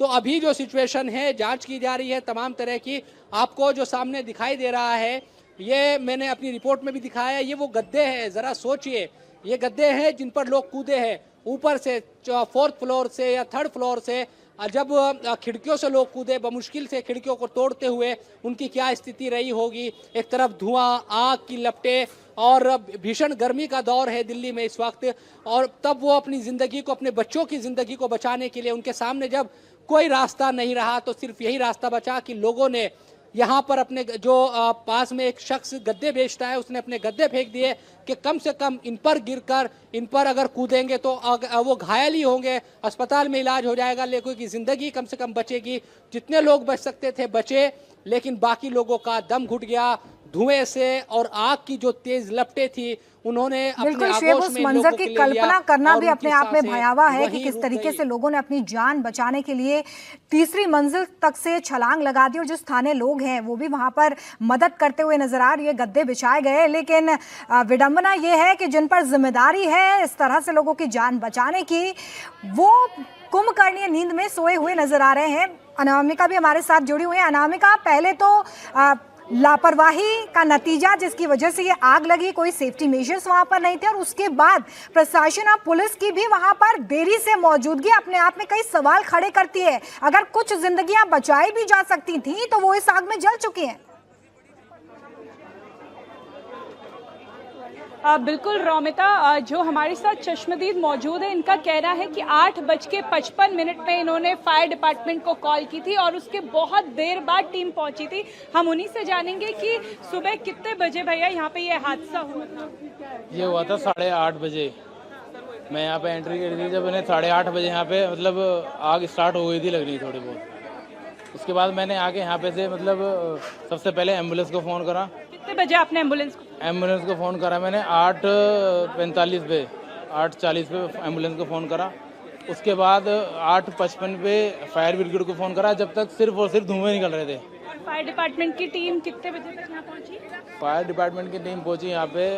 तो अभी जो सिचुएशन है जांच की जा रही है तमाम तरह की। आपको जो सामने दिखाई दे रहा है ये मैंने अपनी रिपोर्ट में भी दिखाया है, ये वो गद्दे हैं। ज़रा सोचिए, ये गद्दे हैं जिन पर लोग कूदे हैं ऊपर से 4th फ्लोर से या 3rd फ्लोर से। जब खिड़कियों से लोग कूदे बमुश्किल से खिड़कियों को तोड़ते हुए, उनकी क्या स्थिति रही होगी। एक तरफ धुआं, आग की लपटें और भीषण गर्मी का दौर है दिल्ली में इस वक्त, और तब वो अपनी ज़िंदगी को, अपने बच्चों की ज़िंदगी को बचाने के लिए उनके सामने जब कोई रास्ता नहीं रहा तो सिर्फ यही रास्ता बचा कि लोगों ने यहाँ पर अपने जो पास में एक शख्स गद्दे बेचता है, उसने अपने गद्दे फेंक दिए कि कम से कम इन पर गिरकर, इन पर अगर कूदेंगे तो वो घायल ही होंगे, अस्पताल में इलाज हो जाएगा, लेकिन की ज़िंदगी कम से कम बचेगी। जितने लोग बच सकते थे बचे, लेकिन बाकी लोगों का दम घुट गया धुएं से, और आग की जो तेज लपटें थी उन्होंने बिल्कुल शेब, उस मंजर की कल्पना करना भी अपने आप में भयावह है कि किस तरीके से लोगों ने अपनी जान बचाने के लिए तीसरी मंजिल तक से छलांग लगा दी, और जो स्थानीय लोग हैं वो भी वहां पर मदद करते हुए नजर आ रही है। गद्दे बिछाए गए, लेकिन विडंबना ये है कि जिन पर जिम्मेदारी है इस तरह से लोगों की जान बचाने की, वो कुंभकर्णीय नींद में सोए हुए नजर आ रहे हैं। अनामिका भी हमारे साथ जुड़ी हुई है। अनामिका, पहले तो लापरवाही का नतीजा जिसकी वजह से ये आग लगी, कोई सेफ्टी मेजर्स वहां पर नहीं थे, और उसके बाद प्रशासन और पुलिस की भी वहां पर देरी से मौजूदगी अपने आप में कई सवाल खड़े करती है। अगर कुछ जिंदगियां बचाई भी जा सकती थी तो वो इस आग में जल चुकी हैं। बिल्कुल रौमिता, जो हमारे साथ चश्मदीद मौजूद है, इनका कहना है कि 8:55 में इन्होंने फायर डिपार्टमेंट को कॉल की थी और उसके बहुत देर बाद टीम पहुंची थी। हम उन्हीं से जानेंगे कि सुबह कितने बजे भैया यहाँ पे ये हादसा हुआ था। ये हुआ था 8:30 बजे। मैं यहाँ पे एंट्री करी थी, जब मैंने 8:30 बजे यहाँ पे मतलब आग स्टार्ट हो गई थी लगनी थोड़ी बहुत। उसके बाद मैंने आके यहाँ पे से मतलब सबसे पहले एम्बुलेंस को फ़ोन करा। कितने बजे आपने एम्बुलेंस को फ़ोन करा मैंने 8:45 पे, 8:40 पे एम्बुलेंस को फ़ोन करा। उसके बाद 8:55 पे फायर ब्रिगेड को फ़ोन करा, जब तक सिर्फ और सिर्फ धुएं निकल रहे थे। और फायर डिपार्टमेंट की टीम कितने बजे तक यहाँ पहुँची? फायर डिपार्टमेंट की टीम पहुँची यहाँ पे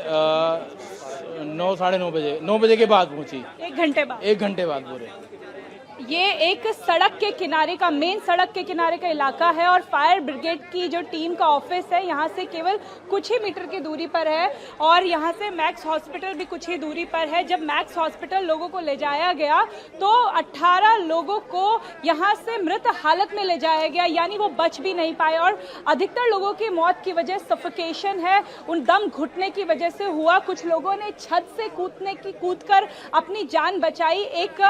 9, साढ़े 9 बजे, 9 बजे के बाद पहुँची। 1 घंटे बाद? 1 घंटे बाद पूरे। ये एक सड़क के किनारे का, मेन सड़क के किनारे का इलाका है, और फायर ब्रिगेड की जो टीम का ऑफिस है यहाँ से केवल कुछ ही मीटर की दूरी पर है, और यहाँ से मैक्स हॉस्पिटल भी कुछ ही दूरी पर है। जब मैक्स हॉस्पिटल लोगों को ले जाया गया तो 18 लोगों को यहाँ से मृत हालत में ले जाया गया, यानी वो बच भी नहीं पाए, और अधिकतर लोगों की मौत की वजह सफोकेशन है, उन दम घुटने की वजह से हुआ। कुछ लोगों ने छत से कूदकर अपनी जान बचाई। एक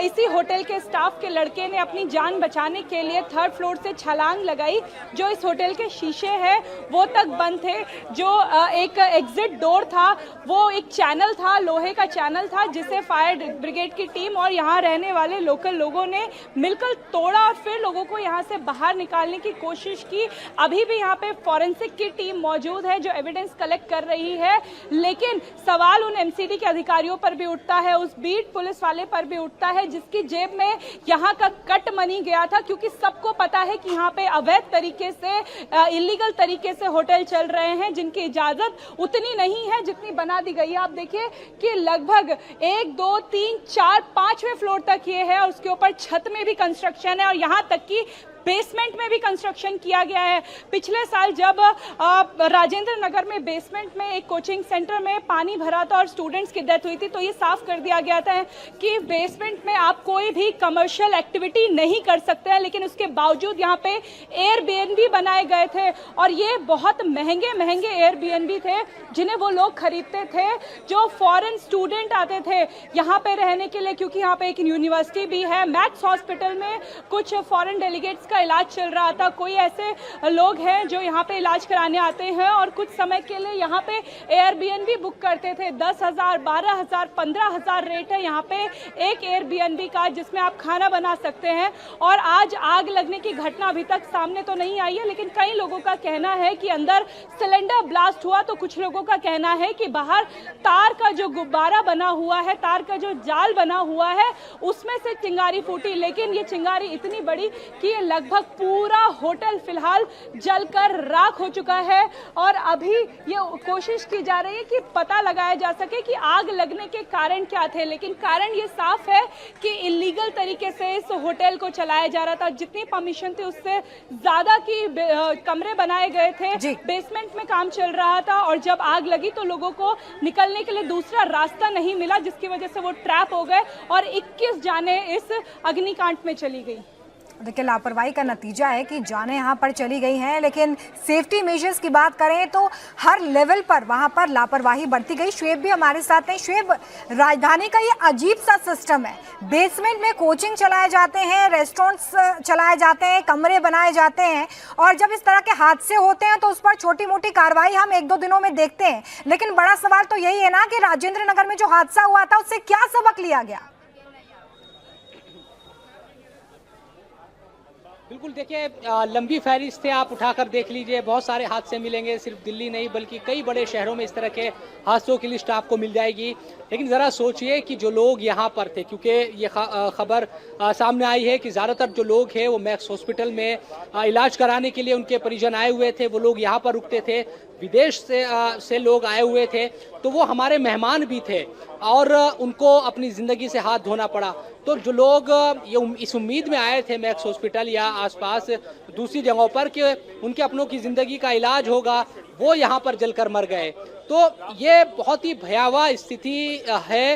इसी होटल के स्टाफ के लड़के ने अपनी जान बचाने के लिए 3rd फ्लोर से छलांग लगाई। जो इस होटल के शीशे हैं वो तक बंद थे, जो एक एग्जिट डोर था वो एक चैनल था, लोहे का चैनल था, जिसे फायर ब्रिगेड की टीम और यहाँ रहने वाले लोकल लोगों ने मिलकर तोड़ा और फिर लोगों को यहाँ से बाहर निकालने की कोशिश की। अभी भी यहाँ पे फॉरेंसिक की टीम मौजूद है जो एविडेंस कलेक्ट कर रही है, लेकिन सवाल उन एमसीडी के अधिकारियों पर भी उठता है, उस बीट पुलिस वाले पर भी उठता है जिसकी जेब में यहाँ का कट मनी गया था, क्योंकि सबको पता है कि यहाँ पे अवैध तरीके से, इलीगल तरीके से होटल चल रहे हैं जिनकी इजाजत उतनी नहीं है जितनी बना दी गई है। आप देखिए कि लगभग 1, 2, 3, 4, 5वें फ्लोर तक ये है, और उसके ऊपर छत में भी कंस्ट्रक्शन है, और यहाँ तक कि बेसमेंट में भी कंस्ट्रक्शन किया गया है। पिछले साल जब राजेंद्र नगर में बेसमेंट में एक कोचिंग सेंटर में पानी भरा था और स्टूडेंट्स की डेथ हुई थी, तो ये साफ कर दिया गया था कि बेसमेंट में आप कोई भी कमर्शियल एक्टिविटी नहीं कर सकते हैं, लेकिन उसके बावजूद यहाँ पे एयरबीएनबी बनाए गए थे, और ये बहुत महंगे एयरबीएनबी थे जिन्हें वो लोग खरीदते थे जो फॉरेन स्टूडेंट आते थे यहाँ पे रहने के लिए, क्योंकि यहाँ पे एक यूनिवर्सिटी भी है। मैक्स हॉस्पिटल में कुछ फॉरेन डेलीगेट्स का इलाज चल रहा था। कोई ऐसे लोग हैं जो यहाँ पे इलाज कराने आते हैं और कुछ समय के लिए यहाँ पे एयरबीएनबी बुक करते थे। 10,000, 12,000, 15,000 रेट है यहाँ पे एक एयरबीएनबी का, जिसमें आप खाना बना सकते हैं। और आज आग लगने की घटना अभी तक सामने तो नहीं आई है, लेकिन कई लोगों का कहना है कि अंदर सिलेंडर ब्लास्ट हुआ, तो कुछ लोगों का कहना है कि बाहर तार का जो गुब्बारा बना हुआ है, तार का जो जाल बना हुआ है, उसमें से चिंगारी फूटी। लेकिन ये चिंगारी इतनी बड़ी कि ये लगभग पूरा होटल फिलहाल जलकर राख हो चुका है और अभी ये कोशिश की जा रही है कि पता लगाया जा सके कि आग लगने के कारण क्या थे, लेकिन कारण ये साफ है कि इलीगल तरीके से इस होटल को चलाया जा रहा था। जितनी परमिशन थी उससे ज्यादा की कमरे बनाए गए थे, बेसमेंट में काम चल रहा था और जब आग लगी तो लोगों को निकलने के लिए दूसरा रास्ता नहीं मिला, जिसकी वजह से वो ट्रैप हो गए और 21 जाने इस अग्निकांड में चली गई। देखिए, लापरवाही का नतीजा है कि जानें यहाँ पर चली गई हैं, लेकिन सेफ्टी मेजर्स की बात करें तो हर लेवल पर वहाँ पर लापरवाही बढ़ती गई। शुएब भी हमारे साथ हैं। शुएब, राजधानी का ये अजीब सा सिस्टम है, बेसमेंट में कोचिंग चलाए जाते हैं, रेस्टोरेंट्स चलाए जाते हैं, कमरे बनाए जाते हैं और जब इस तरह के हादसे होते हैं तो उस पर छोटी मोटी कार्रवाई हम 1-2 दिनों में देखते हैं, लेकिन बड़ा सवाल तो यही है ना कि राजेंद्र नगर में जो हादसा हुआ था उससे क्या सबक लिया गया? बिल्कुल, देखिए, लंबी फहरिस्त है, आप उठाकर देख लीजिए, बहुत सारे हादसे मिलेंगे, सिर्फ दिल्ली नहीं बल्कि कई बड़े शहरों में इस तरह के हादसों की लिस्ट आपको मिल जाएगी। लेकिन ज़रा सोचिए कि जो लोग यहाँ पर थे, क्योंकि ये खबर सामने आई है कि ज़्यादातर जो लोग हैं वो मैक्स हॉस्पिटल में इलाज कराने के लिए उनके परिजन आए हुए थे, वो लोग यहाँ पर रुकते थे, विदेश से लोग आए हुए थे, तो वो हमारे मेहमान भी थे और उनको अपनी ज़िंदगी से हाथ धोना पड़ा। तो जो लोग ये इस उम्मीद में आए थे मैक्स हॉस्पिटल या आसपास दूसरी जगहों पर कि उनके अपनों की ज़िंदगी का इलाज होगा, वो यहाँ पर जलकर मर गए। तो ये बहुत ही भयावह स्थिति है।